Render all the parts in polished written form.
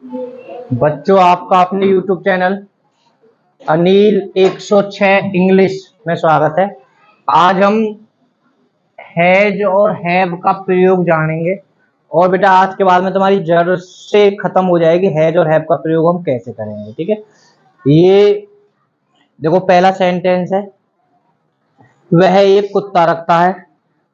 बच्चों, आपका अपने YouTube चैनल अनिल 106 इंग्लिश में स्वागत है। आज हम हैज और हैव का प्रयोग जानेंगे। और बेटा, आज के बाद में तुम्हारी जड़ से खत्म हो जाएगी हैज और हैव का प्रयोग हम कैसे करेंगे। ठीक है, ये देखो, पहला सेंटेंस है, वह एक कुत्ता रखता है।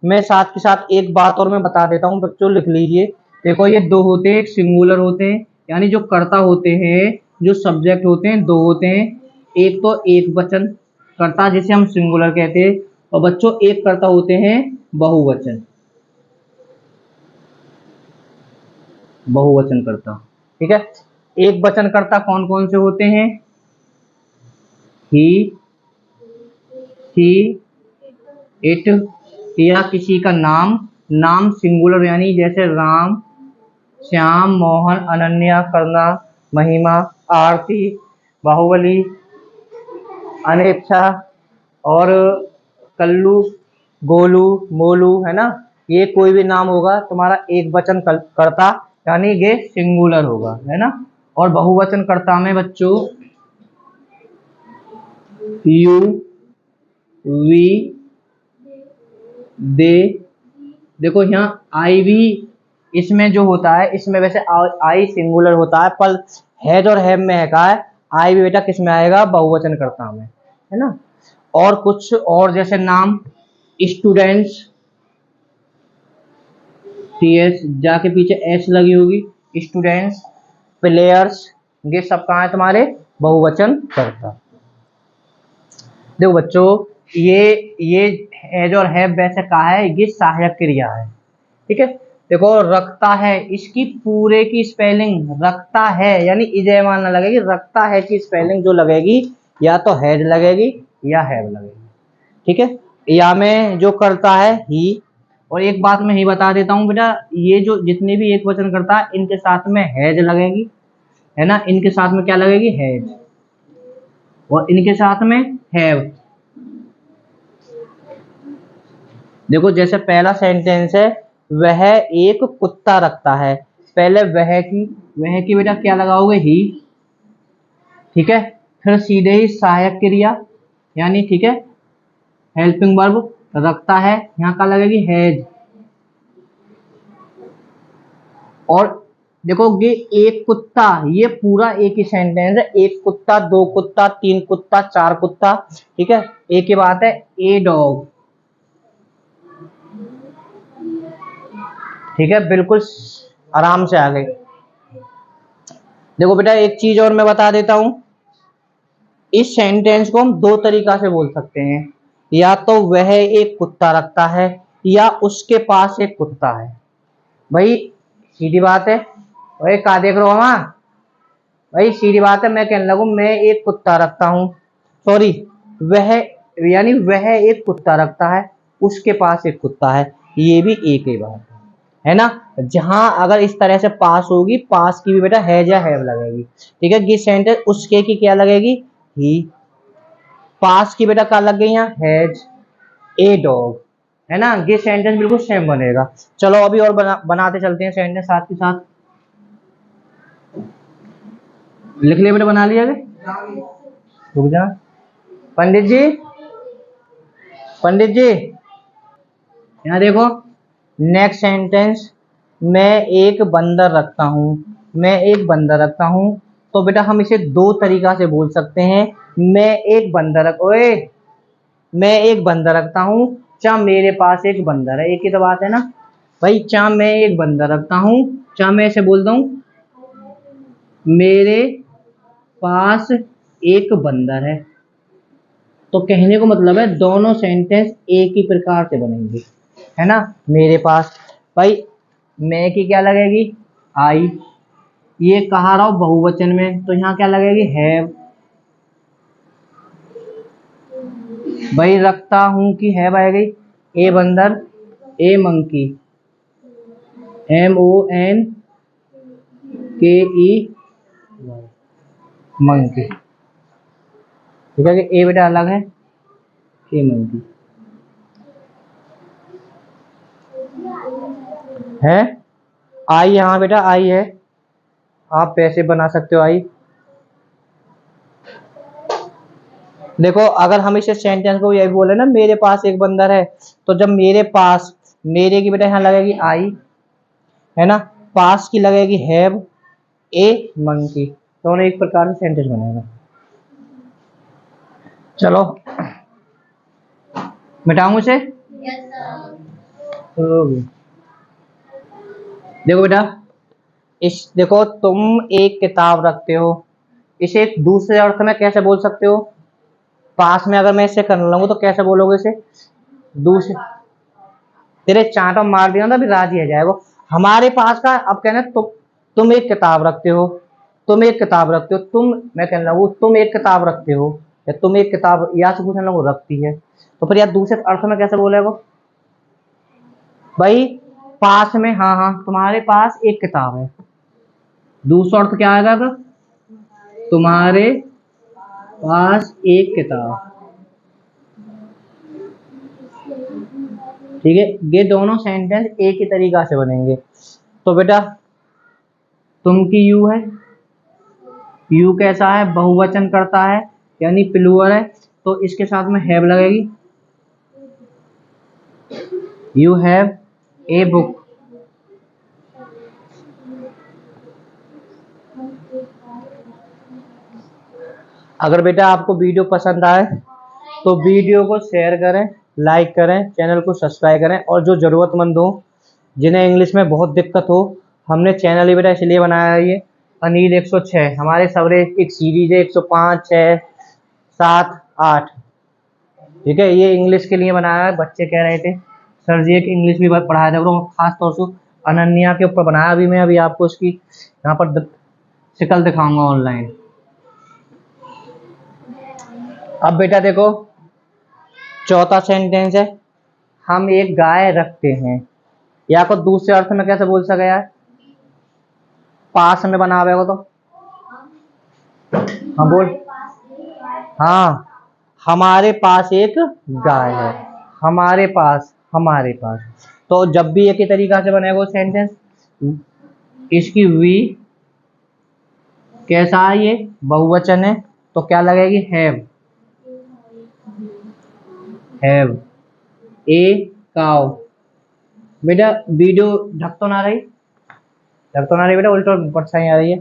मैं साथ के साथ एक बात और मैं बता देता हूँ बच्चों, लिख लीजिए। देखो, ये दो होते हैं, एक सिंगुलर होते हैं, यानी जो कर्ता होते हैं, जो सब्जेक्ट होते हैं, दो होते हैं। एक तो एक वचन कर्ता जिसे हम सिंगुलर कहते हैं, और बच्चों एक कर्ता होते हैं बहुवचन, बहुवचन कर्ता। ठीक है, एक वचन कर्ता कौन कौन से होते हैं? ही, शी, इट, या किसी का नाम। नाम सिंगुलर यानी जैसे राम, श्याम, मोहन, अनन्या, करना, महिमा, आरती, बाहुबली, अनेच्छा और कल्लू, गोलू, मोलू, है ना। ये कोई भी नाम होगा तुम्हारा एक वचन कर्ता, यानी ये सिंगुलर होगा, है ना। और बहुवचन कर्ता में बच्चों यू, वी, दे। देखो यहाँ आई भी इसमें जो होता है, इसमें वैसे आई सिंगुलर होता है, पर हैज और हैव में है, कहा है आई भी बेटा किस में आएगा? बहुवचन कर्ता में, है ना। और कुछ और जैसे नाम, स्टूडेंट्स, टी एस जाके पीछे एस लगी होगी, स्टूडेंट्स, प्लेयर्स, ये सब कहाँ है तुम्हारे? बहुवचन कर्ता। देखो बच्चों, ये हैज और हैव वैसे कहा है, ये सहायक क्रिया है। ठीक है, देखो रखता है, इसकी पूरे की स्पेलिंग रखता है यानी इजेमान ना लगेगी, रखता है की स्पेलिंग जो लगेगी या तो हैज लगेगी या हैव लगेगी। ठीक है, या में जो करता है ही। और एक बात मैं ही बता देता हूँ बेटा, ये जो जितने भी एक वचन करता है इनके साथ में हैज लगेगी, है ना। इनके साथ में क्या लगेगी? हैज। और इनके साथ में हैव। देखो जैसे पहला सेंटेंस है, वह एक कुत्ता रखता है। पहले वह की बेटा क्या लगाओगे? ही। ठीक है, फिर सीधे ही सहायक क्रिया यानी, ठीक है, हेल्पिंग वर्ब रखता है, यहाँ का लगेगी हैज। और देखो ये एक कुत्ता, ये पूरा एक ही सेंटेंस है, एक कुत्ता, दो कुत्ता, तीन कुत्ता, चार कुत्ता। ठीक है, एक ही बात है, ए डॉग। ठीक है, बिल्कुल आराम से आ गई। देखो बेटा, एक चीज और मैं बता देता हूं, इस सेंटेंस को हम दो तरीका से बोल सकते हैं, या तो वह एक कुत्ता रखता है या उसके पास एक कुत्ता है। भाई सीधी बात है। भाई कहा देख रहे हो हम? भाई सीधी बात है, मैं कहने लगूं मैं एक कुत्ता रखता हूं, सॉरी, वह, यानी वह एक कुत्ता रखता है, उसके पास एक कुत्ता है, ये भी एक ही बात है ना। जहां अगर इस तरह से पास होगी, पास की भी बेटा हैज या हैव लगेगी। ठीक है, ये सेंटेंस उसके की क्या लगेगी? ही। पास की बेटा क्या लग गई? यहाँ हैज ए डॉग, है ना। ये सेंटेंस बिल्कुल सेम बनेगा। चलो अभी और बनाते चलते हैं सेंटेंस साथ के साथ। लिख लिया बेटा? बना लिया? रुक जा पंडित जी, पंडित जी, यहाँ देखो, नेक्स्ट सेंटेंस, मैं एक बंदर रखता हूँ। मैं एक बंदर रखता हूँ, तो बेटा हम इसे दो तरीका से बोल सकते हैं। मैं एक बंदर ओए, मैं एक बंदर रखता हूँ, चा मेरे पास एक बंदर है, एक ही तो बात है ना भाई। चा मैं एक बंदर रखता हूँ, चा मैं ऐसे बोलता हूँ मेरे पास एक बंदर है। तो कहने को मतलब है दोनों सेंटेंस एक ही प्रकार से बनेंगे, है ना। मेरे पास, भाई मैं की क्या लगेगी? आई। ये कहा रहा हूं बहुवचन में, तो यहाँ क्या लगेगी? हैव। भाई रखता हूं की हैव आएगी? ए बंदर, ए मंकी, MON KE, मंकी। ठीक है, कि ए बेटा अलग है, ए मंकी है। आई यहाँ बेटा आई है, आप पैसे बना सकते हो आई। देखो अगर हम इसे सेंटेंस को यही बोले ना, मेरे पास एक बंदर है, तो जब मेरे पास, मेरे की बेटा यहाँ लगेगी आई, है ना, पास की लगेगी हैव ए मंकी, दोनों एक प्रकार से सेंटेंस बनेगा। चलो मिटाऊं इसे। देखो बेटा, इस देखो तुम एक किताब रखते हो, इसे एक दूसरे अर्थ में कैसे बोल सकते हो? पास में अगर मैं इसे कर लूंगा तो कैसे बोलोगे इसे? दूसरे, तेरे चांटा मार दिया ना अभी राजी आ जाएगा। हमारे पास का अब कहना तुम एक किताब रखते हो, तुम एक किताब रखते हो, तुम, मैं कहने लगू तुम एक किताब रखते हो, या तुम एक किताब, या से पूछने लगू रखती है, तो फिर यार दूसरे अर्थ में कैसे बोलेगा भाई? पास में, हाँ हाँ तुम्हारे पास एक किताब है, दूसरा अर्थ क्या आएगा? तुम्हारे पास एक किताब। ठीक है, ये दोनों सेंटेंस एक ही तरीका से बनेंगे। तो बेटा तुम की यू है, यू कैसा है? बहुवचन करता है यानी प्लूरल है, तो इसके साथ में हैव लगेगी। You have a book. अगर बेटा आपको वीडियो पसंद आए तो वीडियो को शेयर करें, लाइक करें, चैनल को सब्सक्राइब करें, और जो ज़रूरतमंद हो, जिन्हें इंग्लिश में बहुत दिक्कत हो, हमने चैनल ही बेटा इसलिए बनाया है ये अनिल 106, हमारे सवरे एक सीरीज है 105, 6, 7, 8। ठीक है, ये इंग्लिश के लिए बनाया है। बच्चे कह रहे थे सर जी एक इंग्लिश भी पढ़ाया था, वो खास तौर से अनन्या के ऊपर बनाया। अभी मैं आपको उसकी यहाँ पर शिकल दिखाऊंगा ऑनलाइन। अब बेटा देखो चौथा सेंटेंस है, हम एक गाय रखते हैं, या को दूसरे अर्थ में कैसे बोल सके यार? पास में बना हुआ तो, हाँ बोल। हाँ, हमारे पास एक गाय है, हमारे पास, हमारे पास। तो जब भी एक ही तरीका से बनेगा सेंटेंस, इसकी वी कैसा है? ये बहुवचन है, तो क्या लगेगी? Have, have a cow. बेटा वीडियो ढक तो ना रही, ढक तो ना रही बेटा, उल्टा परछाई आ रही है।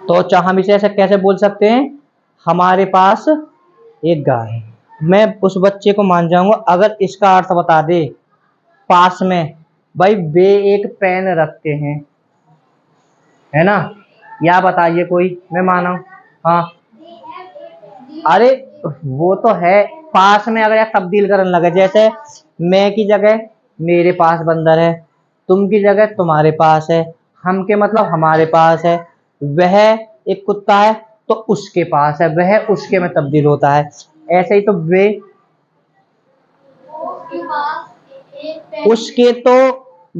तो हम इसे ऐसे कैसे बोल सकते हैं? हमारे पास एक गाय है। मैं उस बच्चे को मान जाऊंगा अगर इसका अर्थ बता दे पास में। भाई वे एक पेन रखते हैं, है ना, या बताइए कोई, मैं माना। हाँ अरे वो तो है, पास में अगर यार तब्दील करने लगे, जैसे मैं की जगह मेरे पास बंदर है, तुम की जगह तुम्हारे पास है, हम के मतलब हमारे पास है, वह एक कुत्ता है तो उसके पास है, वह उसके में तब्दील होता है। ऐसे ही तो वे, उसके तो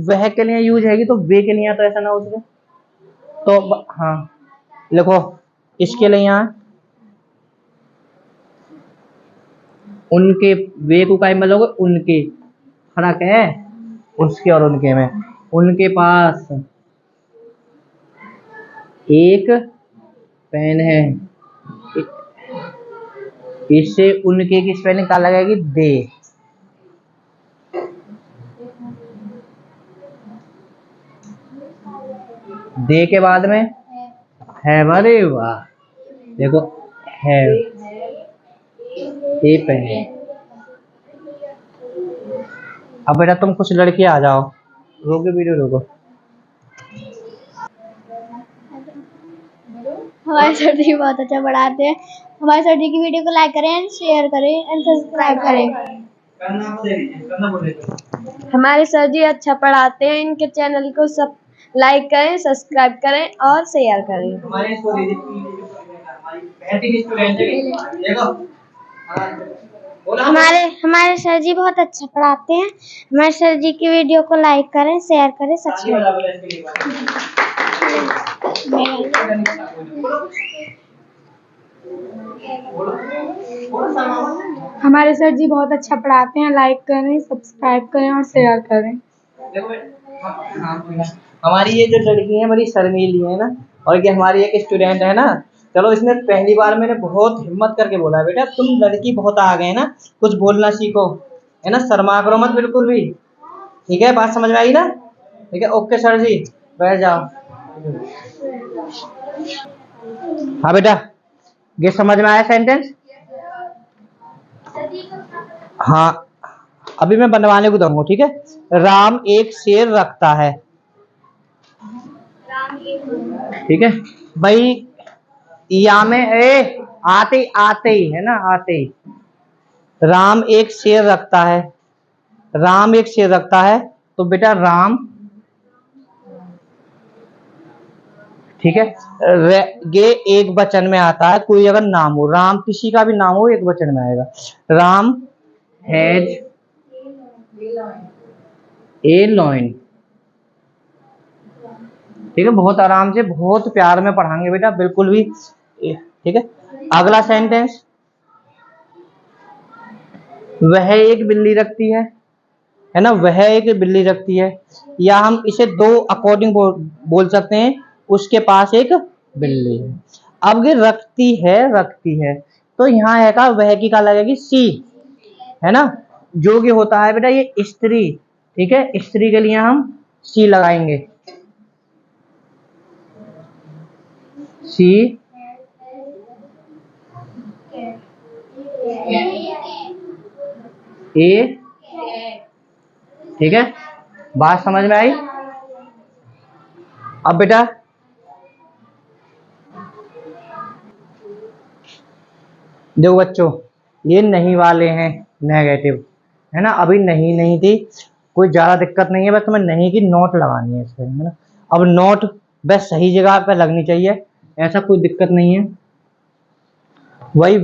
वह के लिए यूज हैगी, तो वे के लिए तो ऐसा ना हो सके। तो हाँ लिखो, इसके लिए यहाँ उनके, वे को काय मिलोगे? उनके, फर्क है उसके और उनके में। उनके पास एक पेन है, इससे उनके की स्पेलिंग क्या लगेगी? दे। दे के बाद में हैव, अरे वाह, देखो हैव ए पेन। अब बेटा तुम कुछ लड़के आ जाओ, रोको वीडियो रोको। हमारे सर जी बहुत अच्छा पढ़ाते हैं, हमारे सर जी की वीडियो को लाइक करें, शेयर करें एंड सब्सक्राइब करें। हमारे सर जी अच्छा पढ़ाते हैं, इनके चैनल को सब लाइक करें, सब्सक्राइब करें और शेयर करें। हमारे हमारे सर जी बहुत अच्छा पढ़ाते हैं, हमारे सर जी की वीडियो को लाइक करें, शेयर करें, सब्सक्राइब हमारे सर जी बहुत अच्छा पढ़ाते हैं, लाइक करें, सब्सक्राइब करें और शेयर करें। हाँ, हमारी ये जो लड़की है बड़ी शर्मीली है ना, और ये हमारी एक स्टूडेंट है ना। चलो, इसने पहली बार मैंने बहुत हिम्मत करके बोला है, बेटा तुम लड़की बहुत आ गए ना, कुछ बोलना सीखो, है ना, शर्मा करो मत बिल्कुल भी। ठीक है, बात समझ में आई ना? ठीक है, ओके सर जी, बैठ जाओ। हाँ बेटा, ये समझ में आया सेंटेंस? हाँ, अभी मैं बनवाने को दूंगा। ठीक है, राम एक शेर रखता है। ठीक है भाई, या में आते आते ही है ना, आते ही राम एक शेर रखता है। राम एक शेर रखता है, तो बेटा राम, ठीक है, ये एक वचन में आता है। कोई अगर नाम हो, राम किसी का भी नाम हो, एक वचन में आएगा। Ram has a lion. ठीक है, बहुत आराम से, बहुत प्यार में पढ़ाएंगे बेटा, बिल्कुल भी। ठीक है, अगला सेंटेंस, वह एक बिल्ली रखती है ना, वह एक बिल्ली रखती है। या हम इसे दो अकॉर्डिंग बोल सकते हैं, उसके पास एक बिल्ली है। अब ये रखती है, तो यहाँ है का वह की का लगेगी सी, है ना। जो कि होता है बेटा ये स्त्री। ठीक है, स्त्री के लिए हम सी लगाएंगे। सी ए, ठीक है, बात समझ में आई? अब बेटा देखो बच्चों, ये नहीं वाले हैं नेगेटिव, है ना। अभी नहीं नहीं थी, कोई ज्यादा दिक्कत नहीं है, बस तुम्हें नहीं की नोट लगानी है इसमें, है ना। अब नोट बस सही जगह पे लगनी चाहिए, ऐसा कोई दिक्कत नहीं है। वही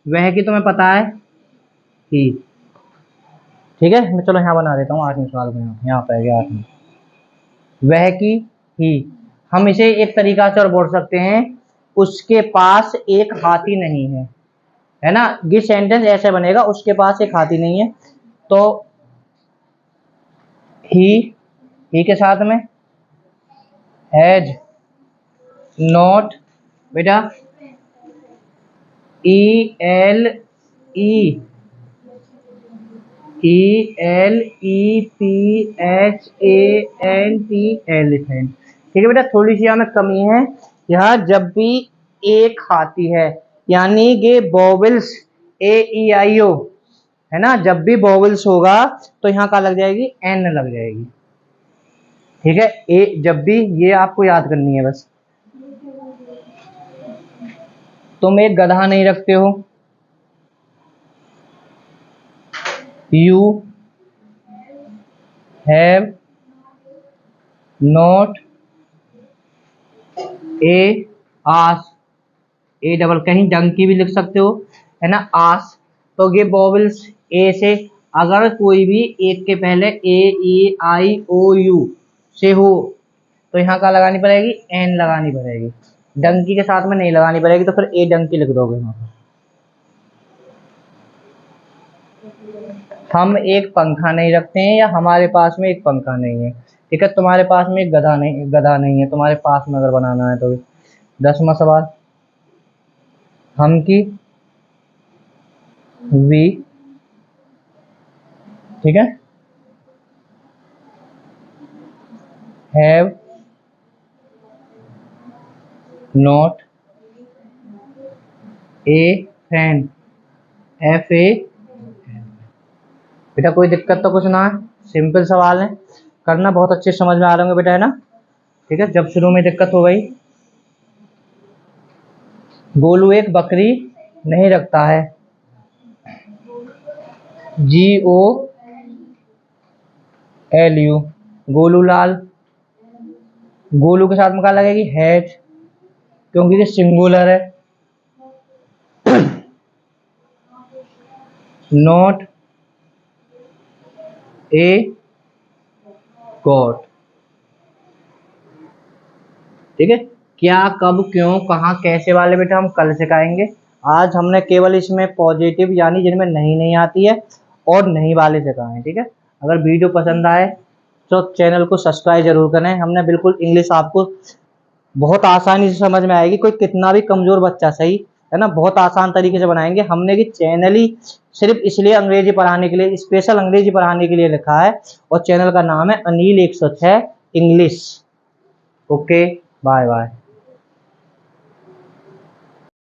वह की तुम्हें पता है ही। ठीक है, मैं चलो यहाँ बना देता हूँ 8वें सवाल में, यहाँ पे गया 8वें। वह की ही, हम इसे एक तरीका से और बोल सकते हैं, उसके पास एक हाथी नहीं है ना। ये सेंटेंस ऐसे बनेगा, उसके पास एक हाथी नहीं है, तो ही के साथ में हैज नॉट, बेटा ELEPHANT, एलिफेंट। ठीक है बेटा, थोड़ी सी हमें कमी है यहाँ, जब भी एक हाथी है, यानी ये वोवेल्स AEIO, है ना, जब भी वोवेल्स होगा तो यहाँ का लग जाएगी एन लग जाएगी। ठीक है, ए जब भी, ये आपको याद करनी है बस। तुम एक गधा नहीं रखते हो, you have not an ass, a double, कहीं डंकी भी लिख सकते हो, है ना, आस। तो ये वोवेल्स ए से, अगर कोई भी एक के पहले AEIOU से हो, तो यहाँ का लगानी पड़ेगी एन लगानी पड़ेगी, डंकी के साथ में नहीं लगानी पड़ेगी, तो फिर ए डंकी लिख दोगे यहाँ पर। हम एक पंखा नहीं रखते हैं, या हमारे पास में एक पंखा नहीं है। ठीक है, तुम्हारे पास में एक गधा नहीं है तुम्हारे पास में, अगर बनाना है तो। 10वां सवाल, हम की वी, ठीक है, have not A fan, FA। बेटा कोई दिक्कत तो कुछ ना है, सिंपल सवाल है, करना बहुत अच्छे समझ में आ रहे होंगे बेटा, है ना। ठीक है, जब शुरू में दिक्कत हो गई। गोलू एक बकरी नहीं रखता है, GOLU, गोलू लाल। गोलू के साथ में क्या लगेगी, हैज, क्योंकि ये सिंगुलर है। Not a got. ठीक है, क्या, कब, क्यों, कहाँ, कैसे वाले बेटा हम कल सिखाएंगे। आज हमने केवल इसमें पॉजिटिव यानी जिनमें नहीं नहीं आती है और नहीं वाले सिखाए हैं। ठीक है, अगर वीडियो पसंद आए तो चैनल को सब्सक्राइब जरूर करें। हमने बिल्कुल इंग्लिश आपको बहुत आसानी से समझ में आएगी, कोई कितना भी कमजोर बच्चा सही है ना, बहुत आसान तरीके से बनाएंगे। हमने कि चैनल ही सिर्फ इसलिए अंग्रेजी पढ़ाने के लिए, स्पेशल अंग्रेजी पढ़ाने के लिए लिखा है, और चैनल का नाम है Anil 106 English. Okay, bye bye.